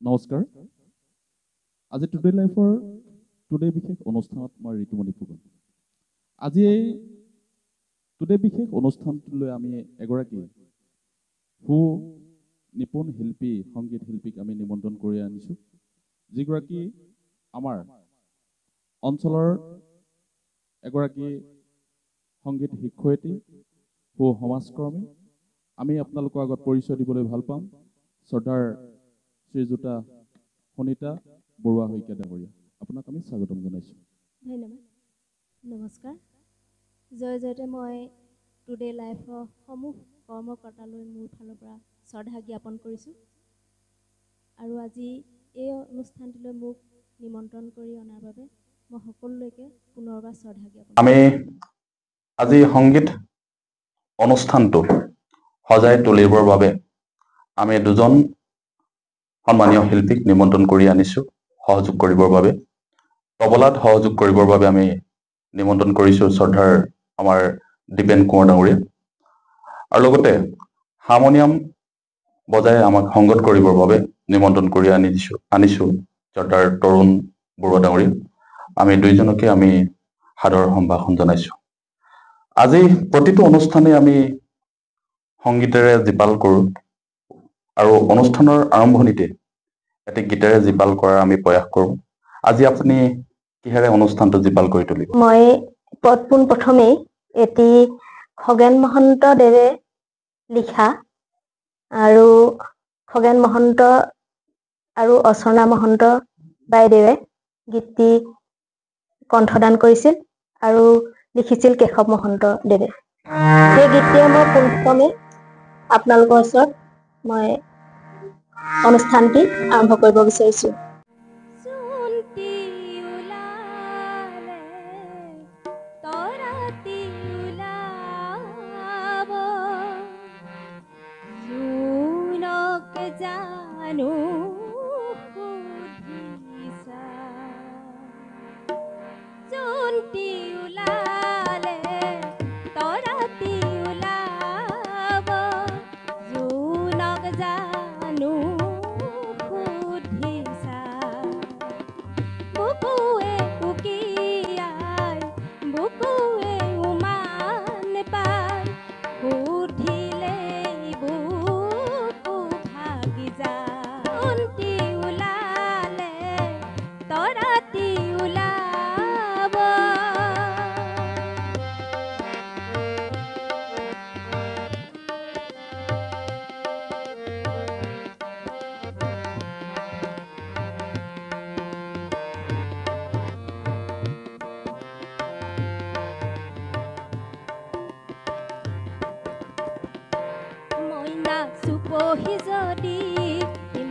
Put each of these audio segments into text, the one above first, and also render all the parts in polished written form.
নমস্কাৰ। আজি টুডে লাইফৰ টুডে বিশেষ অনুষ্ঠানত মই ঋতুমণি ফুকন। আজি এই টুডে বিশেষ অনুষ্ঠানটোলৈ আমি এগৰাকী সু নিপুণ শিল্পী সংগীত শিল্পীক আমি নিমন্ত্ৰণ কৰি আনিছোঁ, যিগৰাকী আমাৰ অঞ্চলৰ এগৰাকী সংগীত শিক্ষয়িত্ৰী, সু সমাজকৰ্মী। আমি আপোনালোকৰ আগত পৰিচয় দিবলৈ ভাল পাম শ্ৰদ্ধাৰ শ্ৰীযুতা সুনিতা বৰুৱা শইকীয়া ডাঙৰীয়া। আপোনাক আমি স্বাগতম জনাইছোঁ। ধন্যবাদ। নমস্কাৰ। জয় জয়তে মই টুডে লাইফৰ সমূহ কৰ্মকৰ্তালৈ মোৰ ফালৰ পৰা শ্ৰদ্ধা জ্ঞাপন কৰিছোঁ আৰু আজি এই অনুষ্ঠানটিলৈ মোক নিমন্ত্ৰণ কৰি অনাৰ বাবে মই সকলোলৈকে পুনৰবাৰ শ্ৰদ্ধা জ্ঞাপন কৰিছোঁ। আমি আজি সংগীত অনুষ্ঠানটো সজাই তুলিবৰ বাবে আমি দুজন সন্মানীয় শিল্পীক নিমন্ত্ৰণ কৰি আনিছোঁ সহযোগ কৰিবৰ বাবে। তবলাত সহযোগ কৰিবৰ বাবে আমি নিমন্ত্ৰণ কৰিছোঁ শ্ৰদ্ধাৰ আমাৰ দীপেন কোঁৱৰ ডাঙৰীয়া, আৰু লগতে হাৰমনিয়াম বজাই আমাক সংগত কৰিবৰ বাবে নিমন্ত্ৰণ কৰি আনিছোঁ শ্ৰদ্ধাৰ তৰুণ বৰুৱা ডাঙৰীয়া। আমি দুইজনকে আমি সাদৰ সম্ভাষণ জনাইছোঁ। আজি প্ৰতিটো অনুষ্ঠানে আমি সংগীতেৰে জীপাল কৰোঁ আৰু অনুষ্ঠানৰ আৰম্ভণিতে এটি গীতেৰে জীপাল কৰাৰ আমি প্ৰয়াস কৰোঁ। আজি আপুনি কিহেৰে অনুষ্ঠানটো জীপাল কৰি তুলিব? মই পোনপ্ৰথমেই এটি খগেন মহন্তদেৱে লিখা আৰু খগেন মহন্ত আৰু অৰ্চনা মহন্ত বাইদেৱে গীতটি কণ্ঠদান কৰিছিল আৰু লিখিছিল কেশৱ মহন্ত দেৱে। সেই গীতটিয়ে মই পোনপ্ৰথমে আপোনালোকৰ ওচৰত মই অনুষ্ঠানটি আৰম্ভ কৰিব বিচাৰিছোঁ। চুপহি যদি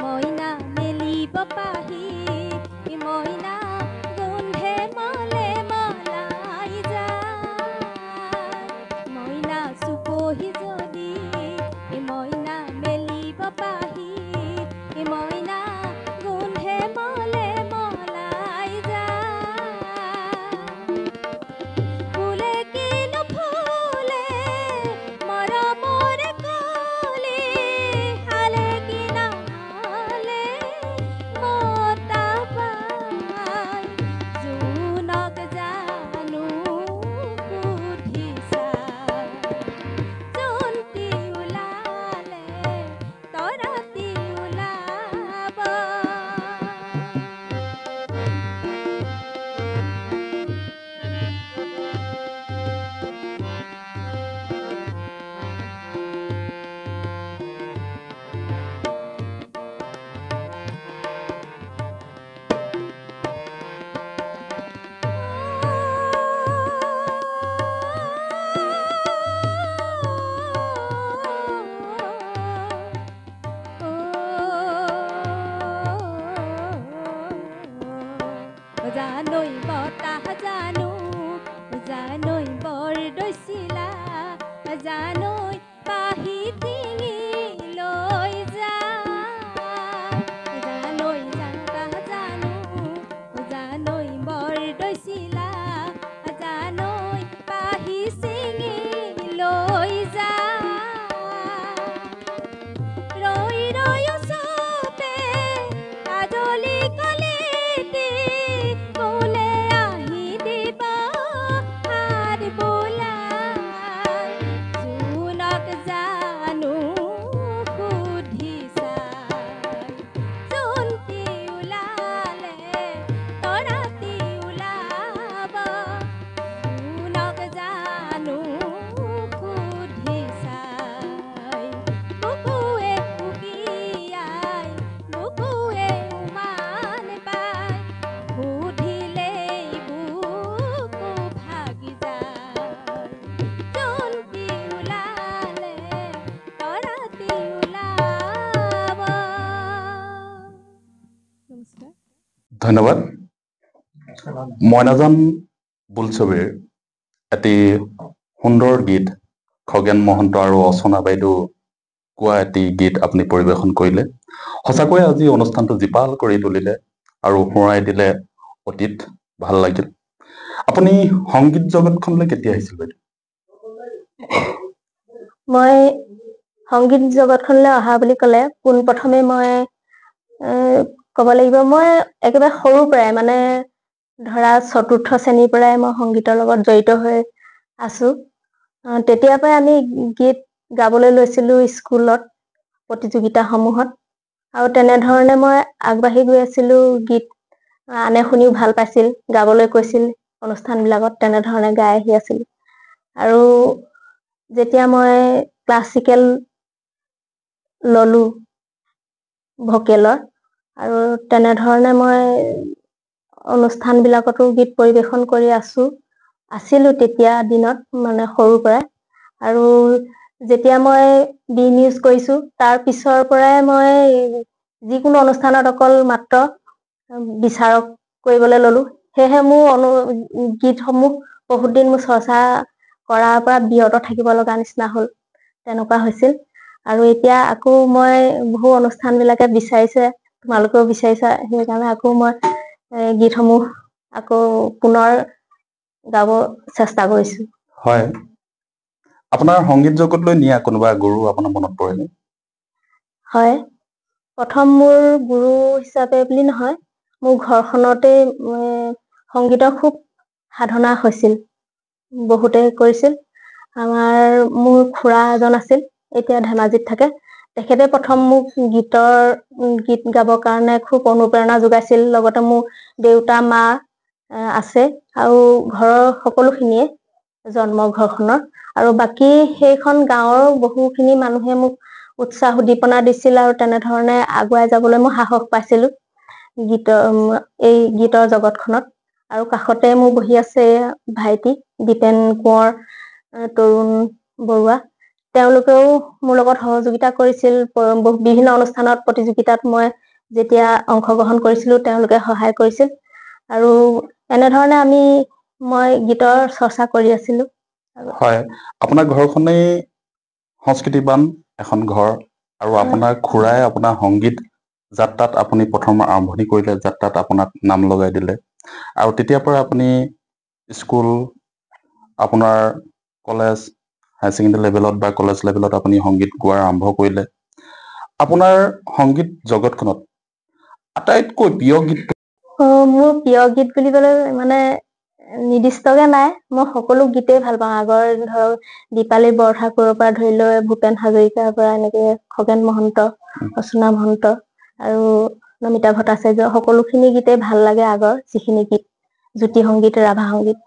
মইনা মেলিব পাহি মইনা গোন্ধে মলে মলাই যায়। মইনা চুপহি যদি মইনা মেলিব পাহি মইনা গোন্ধে মলে মলাই যায়। ফুলে কি নুফুলে মৰমৰে জানৈ বতাহ জানৈ বৰদৈচিলা জানৈ পাহি টিঙি লৈ যায়। জানৈ জানৈ বৰদৈচিলা জানৈ পাহি ছিঙি লৈ যায়। ৰৈ ৰৈ চবে নমস্কাৰ। ধন্যবাদ। মইনাজান বোলছবিৰ এটি সুন্দৰ গীত খগেন মহন্ত আৰু অচনা বাইদেউ কোৱা এটি গীত আপুনি পৰিৱেশন কৰিলে। সঁচাকৈয়ে আজি অনুষ্ঠানটো জীপাল কৰি তুলিলে আৰু সোঁৱৰাই দিলে অতীত। ভাল লাগিল। আপুনি সংগীত জগতখনলৈ কেতিয়া আহিছিল বাইদেউ? মই সংগীত জগতখনলৈ অহা বুলি ক'লে পোনপ্ৰথমে মই ক'ব লাগিব মই একেবাৰে সৰুৰ পৰাই মানে ধৰা ৪ৰ্থ শ্ৰেণীৰ পৰাই মই সংগীতৰ লগত জড়িত হৈ আছো। তেতিয়াৰ পৰাই আমি গীত গাবলৈ লৈছিলো স্কুলত প্ৰতিযোগিতাসমূহত আৰু তেনেধৰণে মই আগবাঢ়ি গৈ আছিলো। গীত আনে শুনিও ভাল পাইছিল, গাবলৈ কৈছিল অনুষ্ঠানবিলাকত, তেনেধৰণে গাই আহি আছিলো। আৰু যেতিয়া মই ক্লাছিকেল ললো ভকেলৰ আৰু তেনেধৰণে মই অনুষ্ঠানবিলাকতো গীত পৰিৱেশন কৰি আছিলো তেতিয়া দিনত মানে সৰুৰ পৰাই। আৰু যেতিয়া মই বি নিউজ কৰিছো তাৰ পিছৰ পৰাই মই যিকোনো অনুষ্ঠানত অকল মাত্ৰ বিচাৰক কৰিবলৈ ললো। সেয়েহে মোৰ গীতসমূহ বহুত দিন মোৰ চৰ্চা কৰাৰ পৰা বিৰত থাকিব লগা নিচিনা হ'ল, তেনেকুৱা হৈছিল। আৰু এতিয়া আকৌ মই বহু অনুষ্ঠানবিলাকে বিচাৰিছে, তোমালোকেও বিচাৰিছা, সেইকাৰণে আকৌ মই গীতসমূহ আকৌ পুনৰ গাব চেষ্টা কৰিছো। হয়, আপোনাৰ সংগীত জগতলৈ নিয়া কোনোবা গুৰু আপোনাৰ মনত পৰেনে? হয়, প্ৰথম মোৰ গুৰু হিচাপে বুলি নহয়, মোৰ ঘৰখনতে সংগীতৰ খুব সাধনা হৈছিল, বহুতে কৰিছিল। মোৰ খুৰা এজন আছিল, এতিয়া ধেমাজিত থাকে। তেখেতে প্ৰথম মোক গীত গাবৰ কাৰণে খুব অনুপ্ৰেৰণা যোগাইছিল। লগতে মোৰ দেউতা মা আছে আৰু ঘৰৰ সকলোখিনিয়ে, জন্ম ঘৰখনৰ আৰু বাকী সেইখন গাঁৱৰ বহুখিনি মানুহে মোক উৎসাহ উদ্দীপনা দিছিল আৰু তেনেধৰণে আগুৱাই যাবলৈ মই সাহস পাইছিলো এই গীতৰ জগতখনত। আৰু কাষতে মোৰ বহি আছে ভাইটি দীপেন কোঁৱৰ, তৰুণ বৰুৱা, তেওঁলোকেও মোৰ লগত সহযোগিতা কৰিছিল। বিভিন্ন অনুষ্ঠানত প্ৰতিযোগিতাত মই যেতিয়া অংশগ্ৰহণ কৰিছিলো তেওঁলোকে সহায় কৰিছিল। আৰু এনেধৰণে মই গীতৰ চৰ্চা কৰি আছিলো। হয়, আপোনাৰ ঘৰখনেই সংস্কৃতিবান এখন ঘৰ আৰু আপোনাৰ খুৰাই আপোনাৰ সংগীত যাত্ৰাত আপুনি প্ৰথম আৰম্ভণি কৰিলে, যাত্ৰাত আপোনাক নাম লগাই দিলে আৰু তেতিয়াৰ পৰা আপুনি স্কুল, আপোনাৰ কলেজ, হায়াৰ ছেকেণ্ডেৰী লেভেলত বা কলেজ লেভেলত আপুনি সংগীত গোৱা আৰম্ভ কৰিলে। আপোনাৰ সংগীত জগতখনত আটাইতকৈ প্ৰিয় গীত? মোৰ প্ৰিয় গীত বুলিবলৈ মানে নিৰ্দিষ্টকে নাই, মই সকলো গীতেই ভাল পাওঁ। আগৰ ধৰক দীপালী বৰঠাকুৰৰ পৰা ধৰি লৈ ভূপেন হাজৰিকাৰ পৰা এনেকে খগেন মহন্ত, ৰচনা মহন্ত আৰু নমিতা ভট্টাচাৰ্য, সকলোখিনি গীতেই ভাল লাগে। আগৰ যিখিনি গীত, জ্যোতি সংগীত, ৰাভা সংগীত,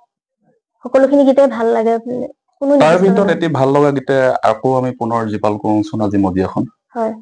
সকলোখিনি গীতেই ভাল লাগে। তাৰ ভিতৰত এটি ভাল লগা গীতে আকৌ আমি পুনৰ জীপাল কৰোঁচোন আজি মজিয়াখন। হয়।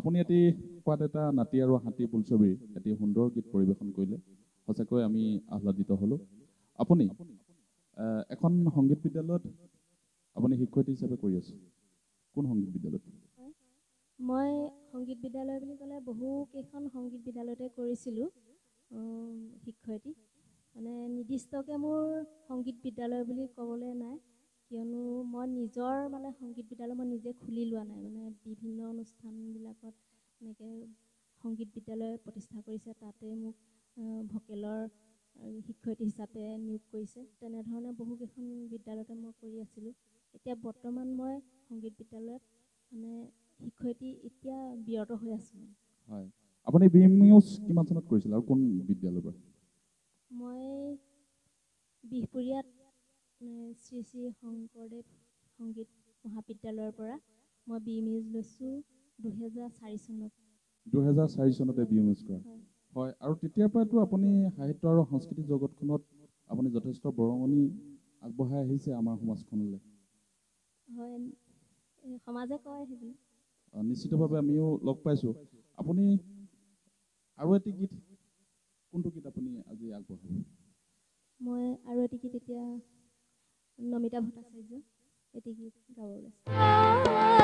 আপুনি এটি কোৱাত এটা নাতি আৰু হাতী বোলছবিৰ এটি সুন্দৰ গীত পৰিৱেশন কৰিলে সঁচাকৈ আমি আহ্লাদিত হ'লোঁ আপুনি এখন সংগীত বিদ্যালয়ত আপুনি শিক্ষয়িত্ৰী হিচাপে কৰি আছে কোন সংগীত বিদ্যালয়ত মই সংগীত বিদ্যালয় বুলি ক'লে বহুকেইখন সংগীত বিদ্যালয়তে কৰিছিলোঁ শিক্ষয়িত্ৰী মানে নিৰ্দিষ্টকৈ মোৰ সংগীত বিদ্যালয় বুলি ক'বলৈ নাই কিয়নো মই নিজৰ মানে সংগীত বিদ্যালয় মই নিজে খুলি লোৱা নাই মানে বিভিন্ন অনুষ্ঠানবিলাকত এনেকৈ সংগীত বিদ্যালয় প্ৰতিষ্ঠা কৰিছে তাতে মোক ভকেলৰ শিক্ষয়িত্ৰী হিচাপে নিয়োগ কৰিছে তেনেধৰণে বহুকেইখন বিদ্যালয়তে মই কৰি আছিলোঁ এতিয়া বৰ্তমান মই সংগীত বিদ্যালয়ত মানে শিক্ষয়িত্ৰী এতিয়া বিৰত হৈ আছোঁ হয় আপুনি বি মিউজ কিমান চনত কৰিছিল আৰু কোন বিদ্যালয়ৰ পৰা মই বিহপুৰীয়াত শ্ৰী শ্ৰী শংকৰদেৱ সংগীত মহাবিদ্যালয়ৰ পৰা মই বি মিউজ লৈছোঁ 2004 চনত 2004 চনতে বি মিউজ কৰা হয় আৰু তেতিয়াৰ পৰাতো আপুনি সাহিত্য আৰু সংস্কৃতি জগতখনত আপুনি যথেষ্ট বৰঙণি আগবঢ়াই আহিছে আমাৰ সমাজখনলৈ হয় সমাজে কয় সেইবোৰ নিশ্চিতভাৱে আমিও লগ পাইছোঁ আপুনি আৰু এটি গীত কোনটো গীত আপুনি আজি আগবঢ়াব মই আৰু এটি গীত এতিয়া নমিতা ভট্টাচাৰ্য এটি গীত গাব ওলাইছোঁ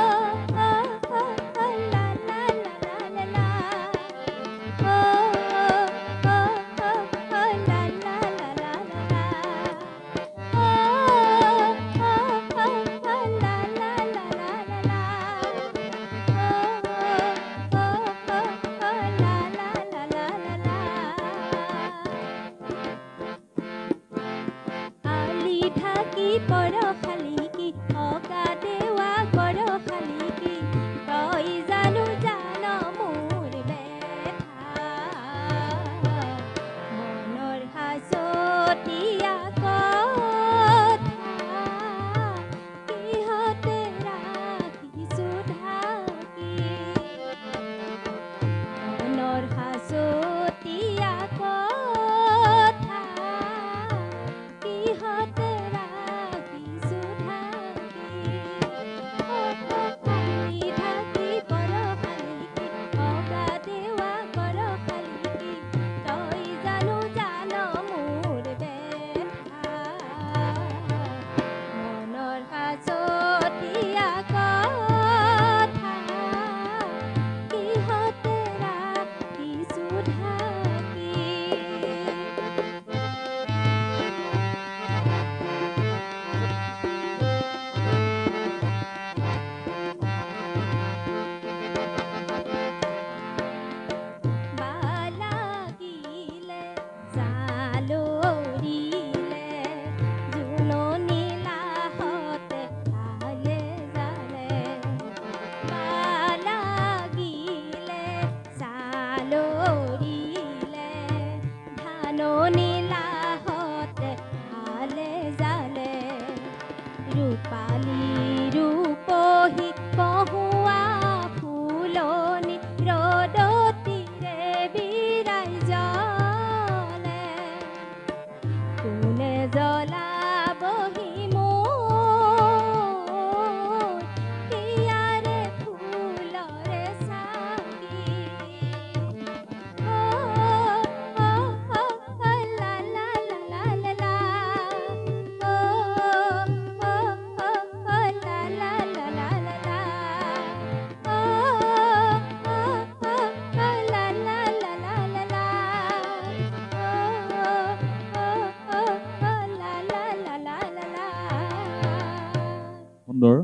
সুন্দৰ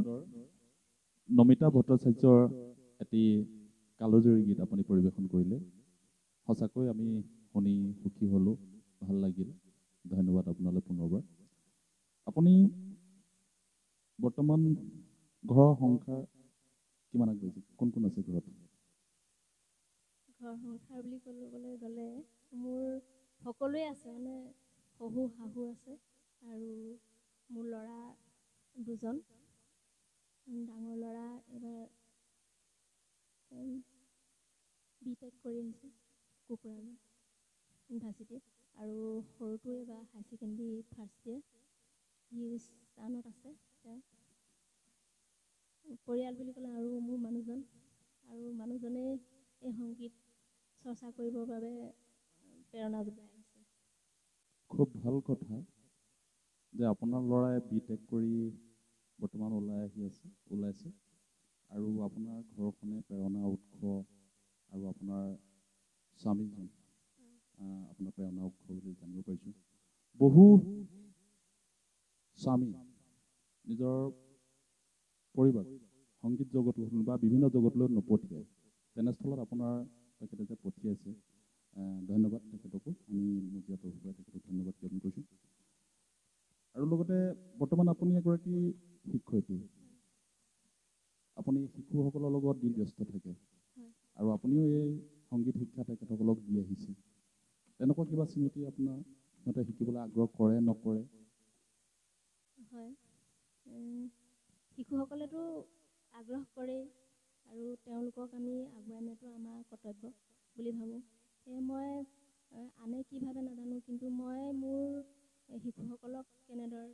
নমিতা ভট্টাচাৰ্যৰ এটি কালজয়ী গীত আপুনি পৰিৱেশন কৰিলে সঁচাকৈ আমি শুনি সুখী হ'লোঁ ভাল লাগিল ধন্যবাদ আপোনালৈ পুনৰবাৰ আপুনি বৰ্তমান ঘৰৰ সংসাৰ কিমান আগবাঢ়িছে কোন কোন আছে ঘৰত ঘৰ সংসাৰ বুলি ক'বলৈ গ'লে মোৰ সকলোৱে আছে মানে শহু শাহু আছে আৰু মোৰ ল'ৰা দুজন ডাঙৰ ল'ৰা এবাৰ বিটেক কৰি আহিছে কুকুৰাঘাট ইউনিভাৰ্চিটিত আৰু সৰুটো এবাৰ হাই ছেকেণ্ডেৰী ফাৰ্ষ্ট ইয়েৰ সি স্থানত আছে তেওঁ পৰিয়াল বুলি ক'লে আৰু মোৰ মানুহজন আৰু মানুহজনে এই সংগীত চৰ্চা কৰিবৰ বাবে প্ৰেৰণা যোগাই আহিছে। খুব ভাল কথা যে আপোনাৰ ল'ৰাই BTech কৰি বৰ্তমান ওলাইছে আৰু আপোনাৰ ঘৰখনে প্ৰেৰণা উৎস আৰু আপোনাৰ স্বামীজন আপোনাৰ প্ৰেৰণা উৎস বুলি জানিব পাৰিছোঁ। বহু স্বামী নিজৰ পৰিবাৰ সংগীত জগতলৈ বা বিভিন্ন জগতলৈ নপঠিয়ায়, তেনেস্থলত আপোনাৰ তেখেতে যে পঠিয়াইছে, ধন্যবাদ তেখেতকো। আমি মজিয়াত তেখেতক ধন্যবাদ জ্ঞাপন কৰিছোঁ। আৰু লগতে বৰ্তমান আপুনি এগৰাকী শিক্ষয়িত্ৰী, আপুনি শিশুসকলৰ লগত দিন ব্যস্ত থাকে আৰু আপুনিও এই সংগীত শিক্ষা তেখেতসকলক দি আহিছে। তেনেকুৱা কিবা স্মৃতি আপোনাৰ সিহঁতে শিকিবলৈ আগ্ৰহ কৰে নকৰে? হয়, শিশুসকলেতো আগ্ৰহ কৰেই আৰু তেওঁলোকক আমি আগুৱাই নিয়াটো আমাৰ কৰ্তব্য বুলি ভাবোঁ। সেয়ে মই আনে কি ভাবে নাজানো, কিন্তু মই মোৰ শিশুসকলক কেনেদৰে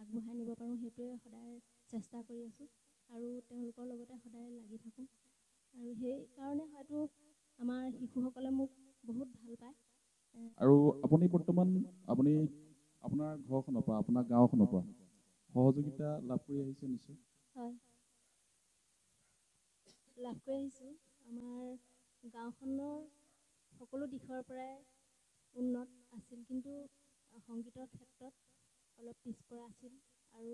আগবঢ়াই নিব পাৰোঁ সেইটোৱে সদায় চেষ্টা কৰি আছোঁ আৰু তেওঁলোকৰ লগতে সদায় লাগি থাকোঁ। আৰু সেইকাৰণে হয়তো আমাৰ শিশুসকলে মোক বহুত ভাল পায়। আৰু আপুনি বৰ্তমান আপোনাৰ ঘৰখনৰ পৰা, আপোনাৰ গাঁওখনৰ পৰা সহযোগিতা লাভ কৰি আহিছে নিশ্চয়? হয়, লাভ কৰি আহিছোঁ। আমাৰ গাঁওখনৰ সকলো দিশৰ পৰাই উন্নত আছিল, কিন্তু সংগীতৰ ক্ষেত্ৰত অলপ পিছপৰা আছিল। আৰু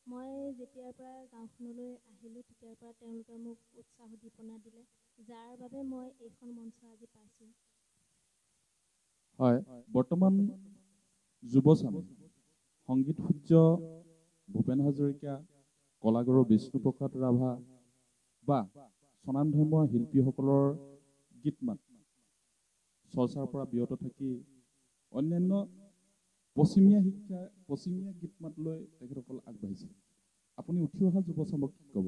মই যেতিয়াৰ পৰা গাঁওখনলৈ আহিলোঁ তেতিয়াৰ পৰা তেওঁলোকে মোক উৎসাহ উদ্দীপনা দিলে, যাৰ বাবে মই এইখন মঞ্চ আজি পাইছোঁ। হয়, বৰ্তমান যুৱচামে সংগীত সূৰ্য ভূপেন হাজৰিকা, কলাগুৰু বিষ্ণুপ্ৰসাদ ৰাভা বা স্বনামধন্য শিল্পীসকলৰ গীত মাত চৰ্চাৰ পৰা বিৰত থাকি অন্যান্য পশ্চিমীয়া গীত মাতলৈ তেখেতসকল আগবাঢ়িছে। আপুনি উঠি অহা যুৱচামক কি ক'ব?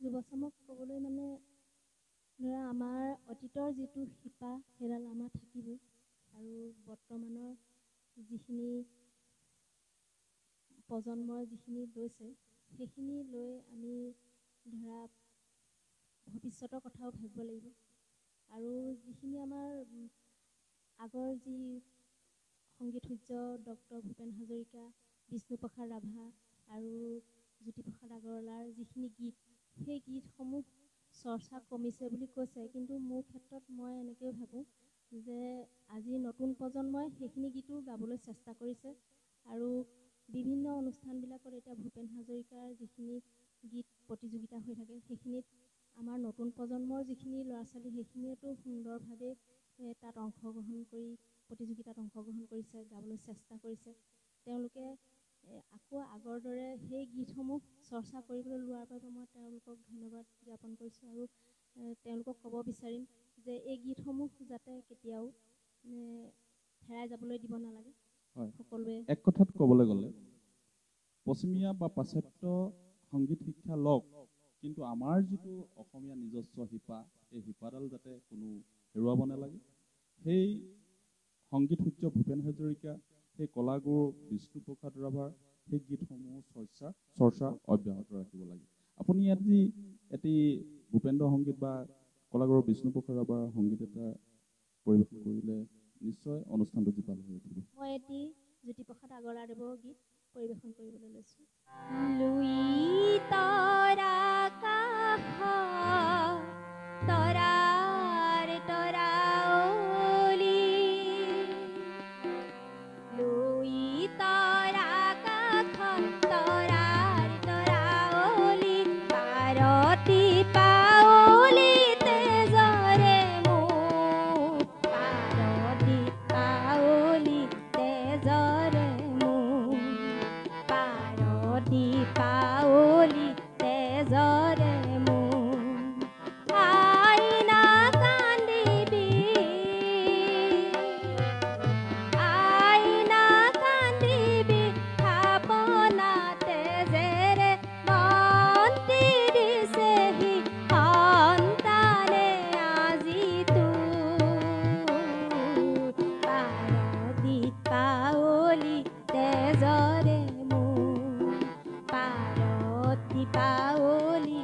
যুৱচামক ক'বলৈ মানে ধৰা আমাৰ অতীতৰ যিটো শিপা সেইডাল আমাৰ থাকিবই, আৰু বৰ্তমানৰ যিখিনি প্ৰজন্মৰ যিখিনি লৈছে সেইখিনি লৈ আমি ধৰা ভৱিষ্যতৰ কথাও ভাবিব লাগিব। আৰু যিখিনি আমাৰ আগৰ যি সংগীত সূৰ্য ডক্টৰ ভূপেন হাজৰিকা, বিষ্ণুপ্ৰসাদ ৰাভা আৰু জ্যোতিপ্ৰসাদ আগৰৱালাৰ যিখিনি গীত, সেই গীতসমূহ চৰ্চা কমিছে বুলি কৈছে, কিন্তু মোৰ ক্ষেত্ৰত মই এনেকৈ ভাবোঁ যে আজি নতুন প্ৰজন্মই সেইখিনি গীতো গাবলৈ চেষ্টা কৰিছে। আৰু বিভিন্ন অনুষ্ঠানবিলাকত এতিয়া ভূপেন হাজৰিকাৰ যিখিনি গীত প্ৰতিযোগিতা হৈ থাকে, সেইখিনিত আমাৰ নতুন প্ৰজন্মৰ যিখিনি ল'ৰা ছোৱালী সেইখিনিয়েতো সুন্দৰভাৱে তাত অংশগ্ৰহণ কৰি প্ৰতিযোগিতাত অংশগ্ৰহণ কৰিছে, গাবলৈ চেষ্টা কৰিছে। তেওঁলোকে আকৌ আগৰ দৰে সেই গীতসমূহ চৰ্চা কৰিবলৈ লোৱাৰ বাবে মই তেওঁলোকক ধন্যবাদ জ্ঞাপন কৰিছোঁ। আৰু তেওঁলোকক ক'ব বিচাৰিম যে এই গীতসমূহ যাতে কেতিয়াও হেৰাই যাবলৈ দিব নালাগে। হয়, সকলোৱে এক কথাত ক'বলৈ গ'লে পশ্চিমীয়া বা পাশ্চাত্য সংগীত শিক্ষা লওক, কিন্তু আমাৰ যিটো অসমীয়া নিজস্ব শিপা, এই শিপাডাল যাতে কোনো হেৰুৱাব নালাগে। সেই সংগীত সূৰ্য ভূপেন হাজৰিকা, সেই কলাগুৰু বিষ্ণুপ্ৰসাদ ৰাভাৰ সেই গীতসমূহ চৰ্চা অব্যাহত ৰাখিব লাগে। আপুনি আজি এটি ভূপেন্দ্ৰ সংগীত বা কলাগুৰু বিষ্ণুপ্ৰসাদ ৰাভাৰ সংগীত এটা পৰিৱেশন কৰিলে নিশ্চয় অনুষ্ঠানটো জীপাল হৈ উঠিব। মই এটি জ্যোতিপ্ৰসাদ আগৰৱালাদেৱৰ গীত পৰিৱেশন কৰিবলৈ লৈছোঁ। লুই তৰা কাষ তৰাৰ তৰাৱলী, লুই তৰা কাষ তৰাৰ তৰাৱলী, পাৰতি পাৱলি তেজৰে মোক, পাৰতি পাৱলি তেজৰে মোক, পাৰতি পাৱলি তেজৰে মোক, আইনা কান্দিবি, আইনা কান্দিবি, থাপনা তেজেৰে বন্তি দিছেহি সন্তানে আজি তোৰ, পাৰতি পাৱলি তেজৰে মোক, পাৰতি পাৱলি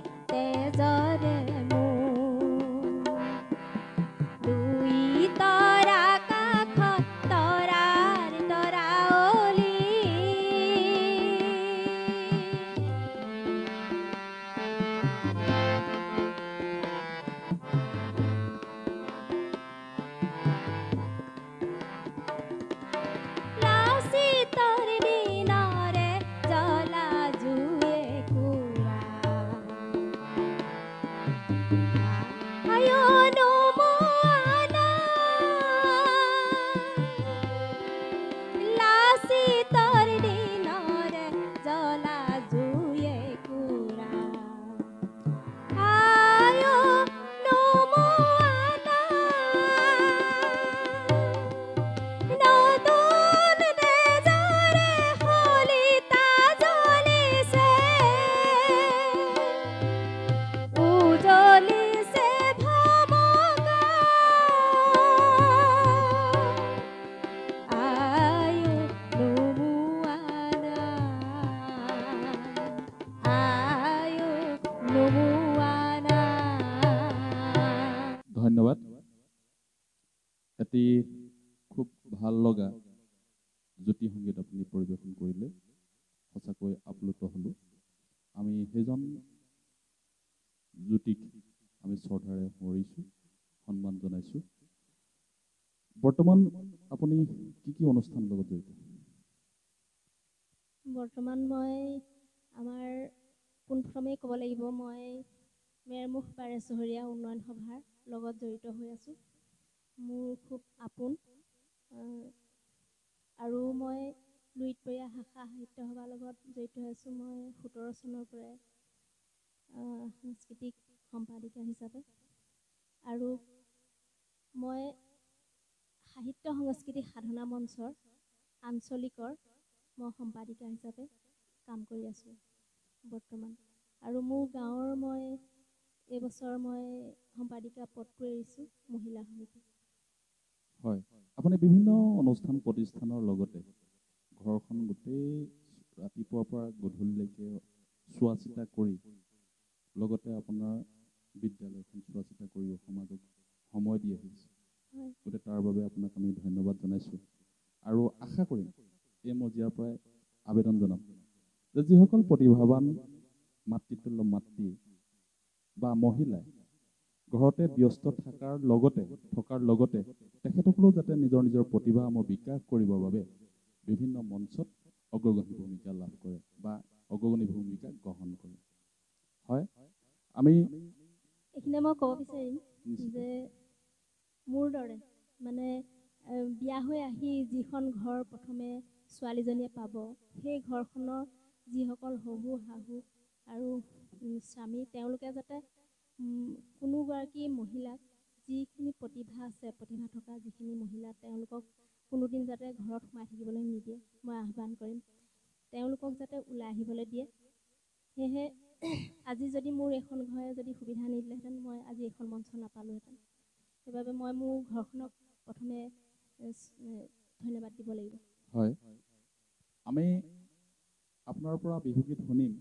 এটি খুব ভাল লগা জ্যোতি সংগীত আপুনি পৰিৱেশন কৰিলে সঁচাকৈ আপ্লুত হ'লোঁ আমি সেইজন জ্যোতিক আমি শ্ৰদ্ধাৰে সোঁৱৰিছোঁ সন্মান জনাইছোঁ বৰ্তমান আপুনি কি অনুষ্ঠান লগত জড়িত বৰ্তমান মই আমাৰ পোনপ্ৰথমেই ক'ব লাগিব মই মেৰমুখ পাৰে চহৰীয়া উন্নয়ন সভাৰ লগত জড়িত হৈ আছোঁ মোৰ খুব আপোন আৰু মই লুইতপৰীয়া ভাষা সাহিত্য সভাৰ লগত জড়িত হৈ আছোঁ মই 17 চনৰ পৰাই সাংস্কৃতিক সম্পাদিকা হিচাপে আৰু মই সাহিত্য সংস্কৃতি সাধনা মঞ্চৰ আঞ্চলিকৰ মই সম্পাদিকা হিচাপে কাম কৰি আছোঁ বৰ্তমান আৰু মোৰ গাঁৱৰ মই এইবছৰ মই সম্পাদিকা পদটো এৰিছোঁ মহিলা সমিতি হয় আপুনি বিভিন্ন অনুষ্ঠান প্ৰতিষ্ঠানৰ লগতে ঘৰখন গোটেই ৰাতিপুৱাৰ পৰা গধূলিলৈকে চোৱা চিতা কৰি লগতে আপোনাৰ বিদ্যালয়খন চোৱা চিতা কৰি সমাজক সময় দি আহিছে গতিকে তাৰ বাবে আপোনাক আমি ধন্যবাদ জনাইছোঁ আৰু আশা কৰিম এই মজিয়াৰ পৰাই আবেদন জনাম যে যিসকল প্ৰতিভাৱান মাতৃতুল্য মাতৃ বা মহিলাই ঘৰতে ব্যস্ত থকাৰ লগতে তেখেতসকলেও যাতে নিজৰ নিজৰ প্ৰতিভাসমূহ বিকাশ কৰিবৰ বাবে বিভিন্ন মঞ্চত অগ্ৰগণী ভূমিকা লাভ কৰে বা অগ্ৰগণী ভূমিকা গ্ৰহণ কৰে হয় আমি এইখিনিয়ে মই ক'ব বিচাৰিম যে মোৰ দৰে মানে বিয়া হৈ আহি যিখন ঘৰ প্ৰথমে ছোৱালীজনীয়ে পাব সেই ঘৰখনৰ যিসকল শহু শাহু আৰু স্বামী তেওঁলোকে যাতে কোনোগৰাকী মহিলাক যিখিনি প্ৰতিভা আছে প্ৰতিভা থকা যিখিনি মহিলা তেওঁলোকক কোনোদিন যাতে ঘৰত সোমাই থাকিবলৈ নিদিয়ে মই আহ্বান কৰিম তেওঁলোকক যাতে ওলাই আহিবলৈ দিয়ে সেয়েহে আজি যদি মোৰ এখন ঘৰে যদি সুবিধা নিদিলেহেঁতেন মই আজি এখন মঞ্চ নাপালোহেঁতেন সেইবাবে মই মোৰ ঘৰখনক প্ৰথমে ধন্যবাদ দিব লাগিব হয় আমি আপোনাৰ পৰা বিহুগীত শুনিম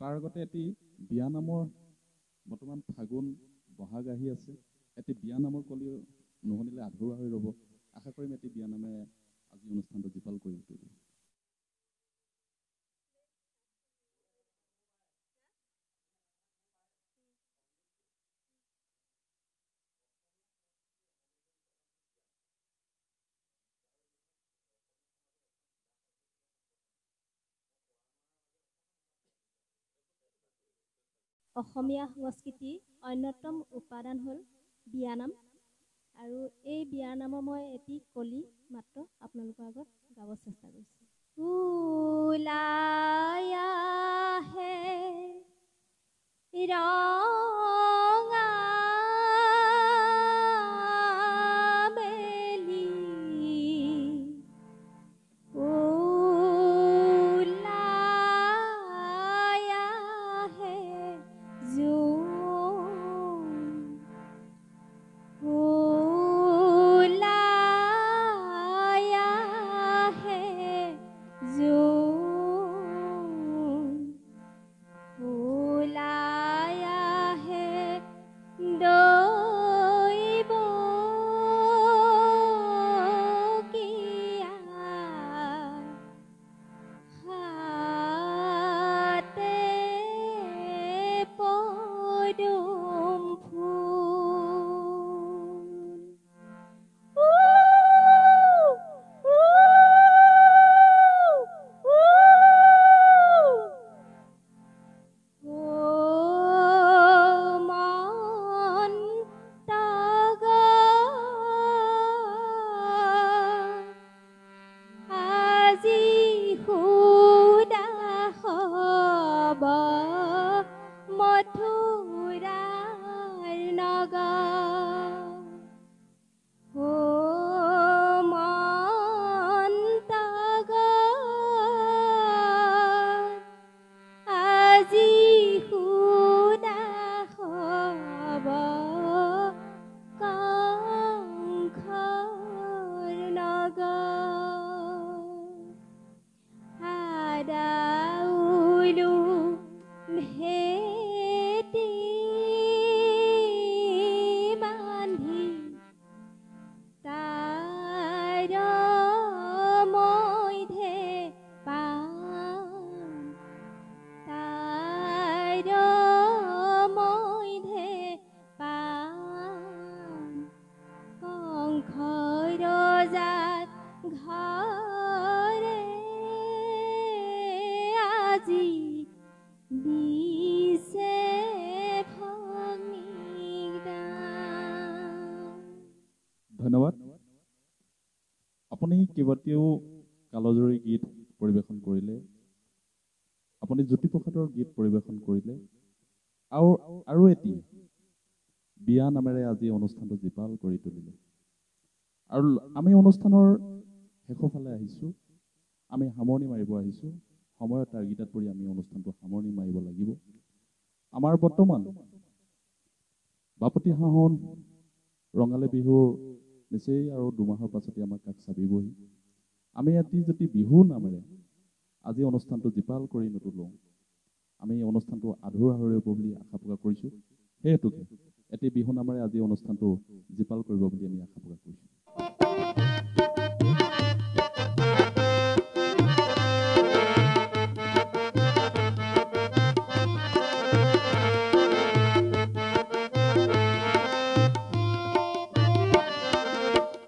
তাৰ আগতে এটি বিয়া নামৰ বৰ্তমান ফাগুন বহাগ আহি আছে এটি বিয়া নামৰ কলিও নুশুনিলে আধৰুৱা হৈ ৰ'ব আশা কৰিম এটি বিয়া নামে আজি অনুষ্ঠানটো জীপাল কৰি তুলিব অসমীয়া সংস্কৃতিৰ অন্যতম উপাদান হ'ল বিয়ানাম আৰু এই বিয়াৰ নামৰ মই এটি কলি মাত্ৰ আপোনালোকৰ আগত গাব চেষ্টা কৰিছোঁ ওলাই আহে ৰঙা বেলি ওলাই আহে জোন ওলাই আহে জোন আজি দিছে ভঙিদান। ধন্যবাদ। আপুনি কেইবাটাও কালজয়ী গীত পৰিৱেশন কৰিলে, আপুনি জ্যোতিপ্ৰসাদৰ গীত পৰিৱেশন কৰিলে, আৰু এটি বিয়া নামেৰে আজি অনুষ্ঠানটো জীপাল কৰি তুলিলে। আৰু আমি অনুষ্ঠানৰ শেষৰ ফালে আহিছোঁ, আমি সামৰণি মাৰিব আহিছোঁ। সময়ত তাৰ গীতাত পৰি আমি অনুষ্ঠানটো সামৰণি মাৰিব লাগিব। আমাৰ বৰ্তমান বাপতি সাহোন ৰঙালী বিহুৰ নিচেই আৰু দুমাহৰ পাছতে আমাৰ কাষ চাপিবহি। আমি এটি যদি বিহু নামেৰে আজি অনুষ্ঠানটো জীপাল কৰি নতুলো, আমি অনুষ্ঠানটো আধৰুৱা হৈ ৰ'ব বুলি আশা প্ৰকাশ কৰিছোঁ। সেই হেতুকে এটি বিহু নামেৰে আজি অনুষ্ঠানটো জীপাল কৰিব বুলি আমি আশা প্ৰকাশ কৰিছোঁ।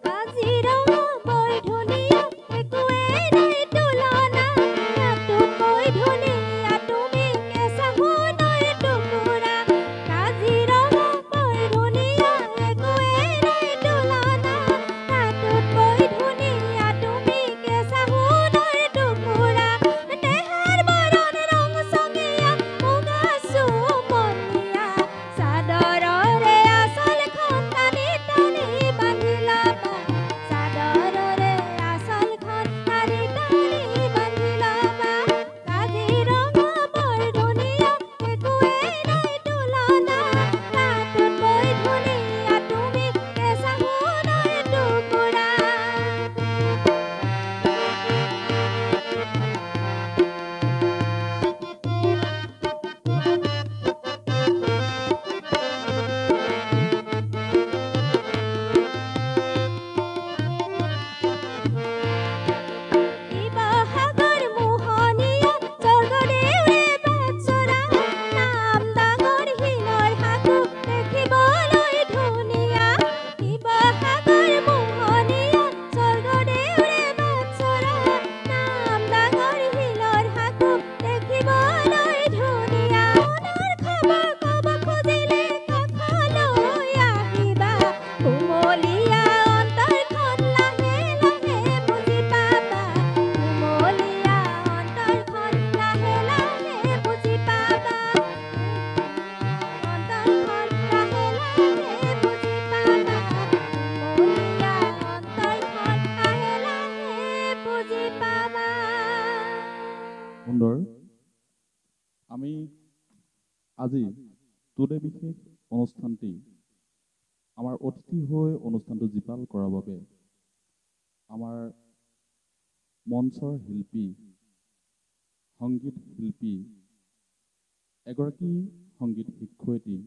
কাজিৰঙা বৰ ধুনীয়া, একোৱেই নাই তুলনা। ইয়াতোকৈ ধুনীয়া তুমি কেঁচা সোণৰ টুকুৰা। কাজিৰঙা বৰ ধুনীয়া, একোৱেই নাই তুলনা। ইয়াতোকৈ ধুনীয়া তুমি কেঁচা সোণৰ টুকুৰা। দেহাৰ বৰণ ৰং চঙীয়া, মুগা চুমনীয়া। চাদৰৰে আঁচলখন টানি টানি বান্ধি ল'বা। চাদৰৰে আঁচলখন টানি টানি বান্ধি ল'বা। কাজিৰঙা বৰ ধুনীয়া, একোৱেই নাই তুলনা। তাতোতকৈ ধুনীয়া তুমি কেঁচা সোণৰ টুকুৰা। শিৱসাগৰ মোহনীয়া, স্বৰ্গদেউৰে বাটচৰা। নাম ডাঙৰ শিলৰ সাঁকো দেখিবলৈ ধুনীয়া। শিৱসাগৰ মোহনীয়া, স্বৰ্গদেউৰে বাটচৰা। নাম ডাঙৰ শিলৰ সাঁকো দেখিবলৈ ধুনীয়া। মনৰ খবৰ ক'ব খুজিলে কাষলৈ আহিবা। কুমলীয়া অন্তৰখন লাহে লাহে বুজি পাবা। কুমলীয়া অন্তৰখন লাহে লাহে বুজি পাবা। অন্তৰখন লাহে লাহে বুজি পাবা। কুমলীয়া অন্তৰখন লাহে লাহে বুজি পাবা। সুন্দৰ। আমি আজি টুডে বিশেষ অনুষ্ঠানটি আমাৰ অতিথি হৈ অনুষ্ঠানটো জীপাল কৰাৰ বাবে আমাৰ মঞ্চৰ শিল্পী, সংগীত শিল্পী, এগৰাকী সংগীত শিক্ষয়িত্ৰী,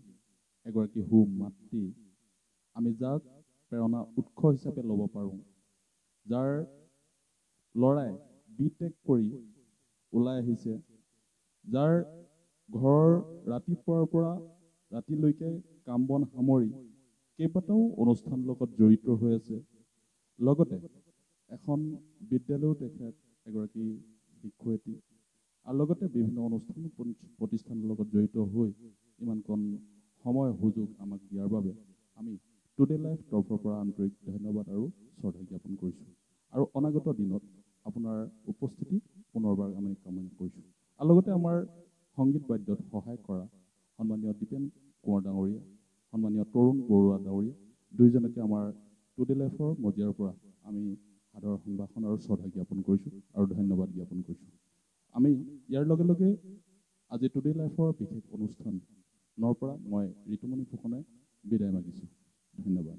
এগৰাকী সুমাতৃ, আমি যাক প্ৰেৰণা উৎস হিচাপে ল'ব পাৰোঁ, যাৰ ল'ৰাই BTech কৰি ওলাই আহিছে, যাৰ ঘৰৰ ৰাতিপুৱাৰ পৰা ৰাতিলৈকে কাম বন সামৰি কেইবাটাও অনুষ্ঠানৰ লগত জড়িত হৈ আছে। লগতে এখন বিদ্যালয়ৰ তেখেত এগৰাকী শিক্ষয়িত্ৰী, আৰু লগতে বিভিন্ন অনুষ্ঠান প্ৰতিষ্ঠানৰ লগত জড়িত হৈ ইমানকণ সময় সুযোগ আমাক দিয়াৰ বাবে আমি টুডে লাইফ তৰফৰ পৰা আন্তৰিক ধন্যবাদ আৰু শ্ৰদ্ধা জ্ঞাপন কৰিছোঁ। আৰু অনাগত দিনত আপোনাৰ উপস্থিতি পুনৰবাৰ আমি কামনা কৰিছোঁ। আৰু লগতে আমাৰ সংগীত বাদ্যত সহায় কৰা সন্মানীয় দীপেন কোঁৱৰ ডাঙৰীয়া, সন্মানীয় তৰুণ বৰুৱা ডাঙৰীয়া, দুয়োজনকে আমাৰ টুডে লাইফৰ মজিয়াৰ পৰা আমি সাদৰ সম্ভাষণ আৰু শ্ৰদ্ধা জ্ঞাপন কৰিছোঁ আৰু ধন্যবাদ জ্ঞাপন কৰিছোঁ। আমি ইয়াৰ লগে লগে আজি টুডে লাইফৰ বিশেষ অনুষ্ঠানৰ পৰা মই ঋতুমণি ফুকনে বিদায় মাগিছোঁ। ধন্যবাদ।